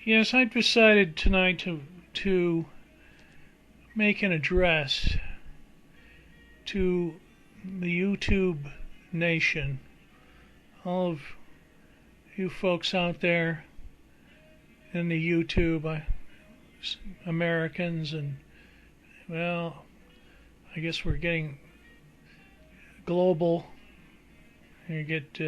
Yes, I decided tonight to make an address to the YouTube nation, all of you folks out there in the YouTube, Americans, and well, I guess we're getting global. You get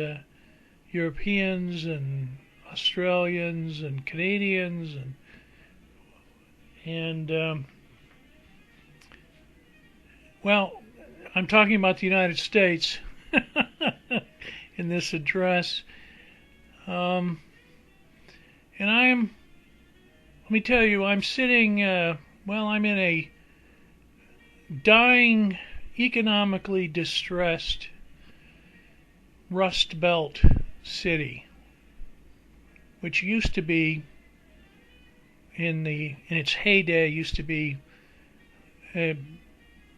Europeans and Australians and Canadians and well, I'm talking about the United States in this address, and let me tell you, I'm sitting. I'm in a dying, economically distressed Rust Belt city, which used to be in its heyday used to be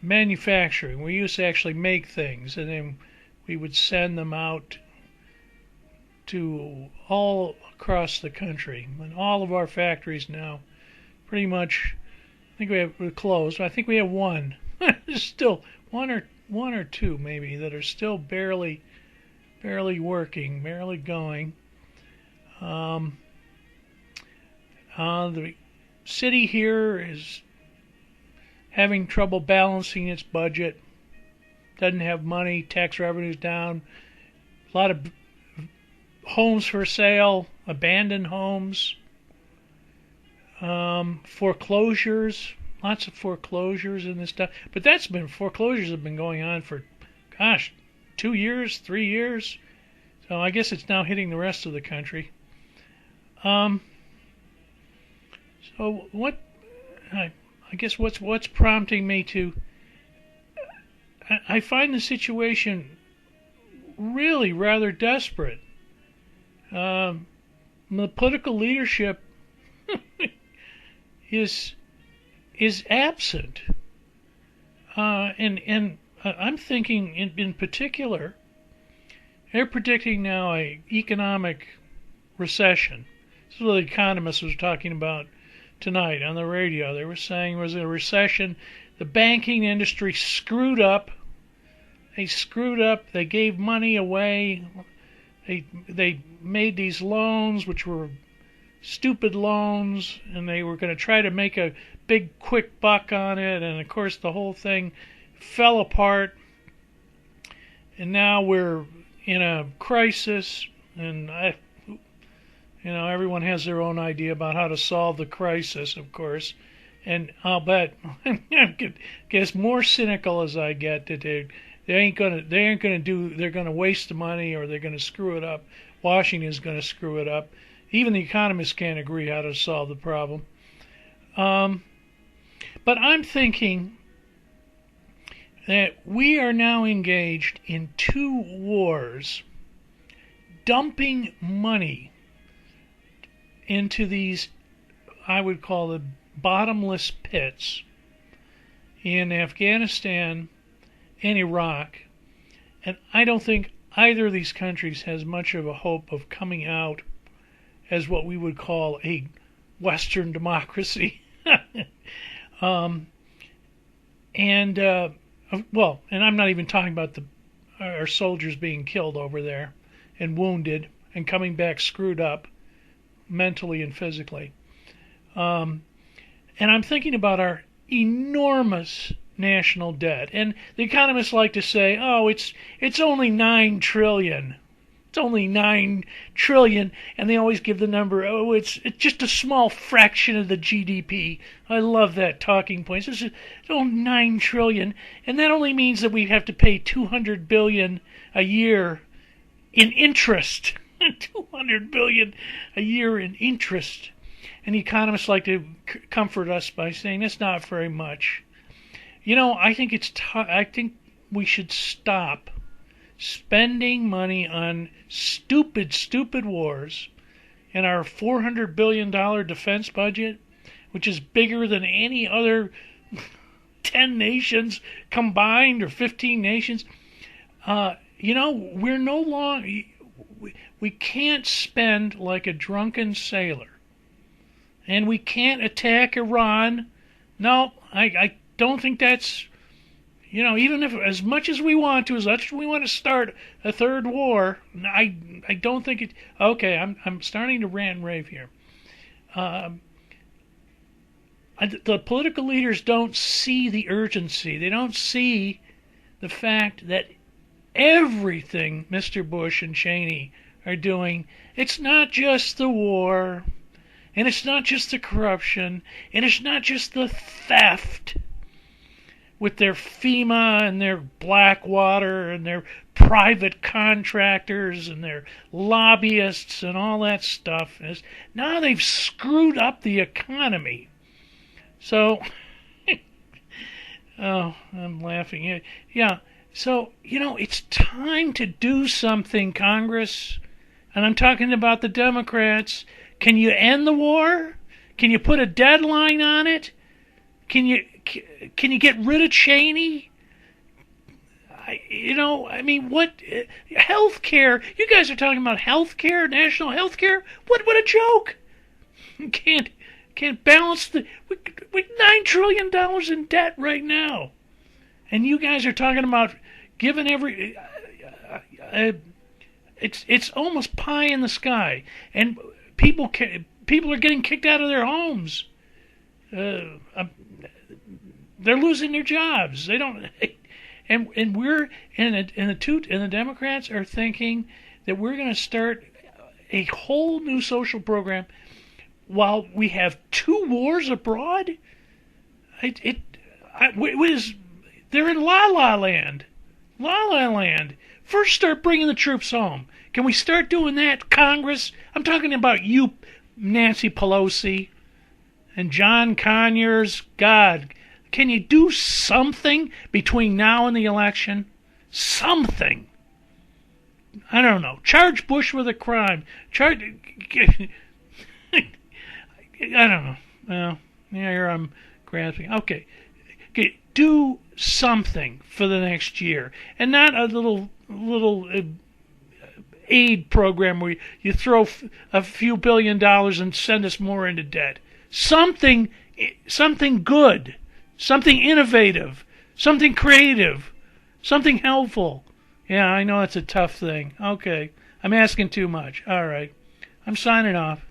manufacturing. We used to actually make things, and then we would send them out to all across the country. And all of our factories now, pretty much, I think we're closed. I think we have one. There's still one or two maybe that are still barely working, barely going. The city here is having trouble balancing its budget. Doesn't have money. Tax revenue's down. A lot of homes for sale, abandoned homes, foreclosures. Lots of foreclosures and this stuff. But foreclosures have been going on for, 2 years, 3 years. So I guess it's now hitting the rest of the country. So what? I guess what's prompting me to? I find the situation really rather desperate. The political leadership is absent, and I'm thinking in particular, they're predicting now a economic recession. This is what the economist was talking about tonight on the radio. They were saying it was a recession. The banking industry screwed up. They screwed up. They gave money away. They made these loans, which were stupid loans, and they were going to try to make a big quick buck on it. And of course, the whole thing fell apart. And now we're in a crisis, and everyone has their own idea about how to solve the crisis, of course. And I'll bet, get more cynical as I get, that they're going to waste the money, or they're going to screw it up. Washington's going to screw it up. Even the economists can't agree how to solve the problem. But I'm thinking that we are now engaged in two wars, dumping money into these, I would call the bottomless pits in Afghanistan and Iraq. And I don't think either of these countries has much of a hope of coming out as what we would call a Western democracy. And I'm not even talking about our soldiers being killed over there and wounded and coming back screwed up mentally and physically. And I'm thinking about our enormous national debt. And the economists like to say, it's only 9 trillion. It's only 9 trillion, and they always give the number, it's just a small fraction of the GDP. I love that talking point. It's only 9 trillion, and that only means that we have to pay 200 billion a year in interest. 200 billion a year in interest. And the economists like to comfort us by saying that's not very much. I think we should stop spending money on stupid wars, and our $400 billion defense budget, which is bigger than any other 10 nations combined, or 15 nations. We're no longer, we can't spend like a drunken sailor. and we can't attack Iran. No, I don't think that's, even if as much as we want to, as much as we want to start a third war, I don't think it. Okay, I'm starting to rant and rave here. The political leaders don't see the urgency. They don't see the fact that everything Mr. Bush and Cheney are doing, it's not just the war, and it's not just the corruption, and it's not just the theft with their FEMA and their Blackwater and their private contractors and their lobbyists and all that stuff. Now they've screwed up the economy. So, oh, I'm laughing. Yeah, so, it's time to do something, Congress. And I'm talking about the Democrats. Can you end the war? Can you put a deadline on it? Can you get rid of Cheney? What health care? You guys are talking about health care, national health care? What a joke! Can't balance we're $9 trillion in debt right now, and you guys are talking about giving it's almost pie in the sky, and people are getting kicked out of their homes. They're losing their jobs. They don't, and we're the Democrats are thinking that we're going to start a whole new social program while we have two wars abroad. They're in La La Land. La La Land. First, start bringing the troops home. Can we start doing that, Congress? I'm talking about you, Nancy Pelosi, and John Conyers. God, can you do something between now and the election? Something. I don't know. Charge Bush with a crime. I don't know. Well, here I'm grasping. Okay. Do something for the next year, and not a little aid program where you throw a few $1 billion and send us more into debt. Something good, something innovative, something creative, something helpful. Yeah, I know it's a tough thing. Okay, I'm asking too much. All right, I'm signing off.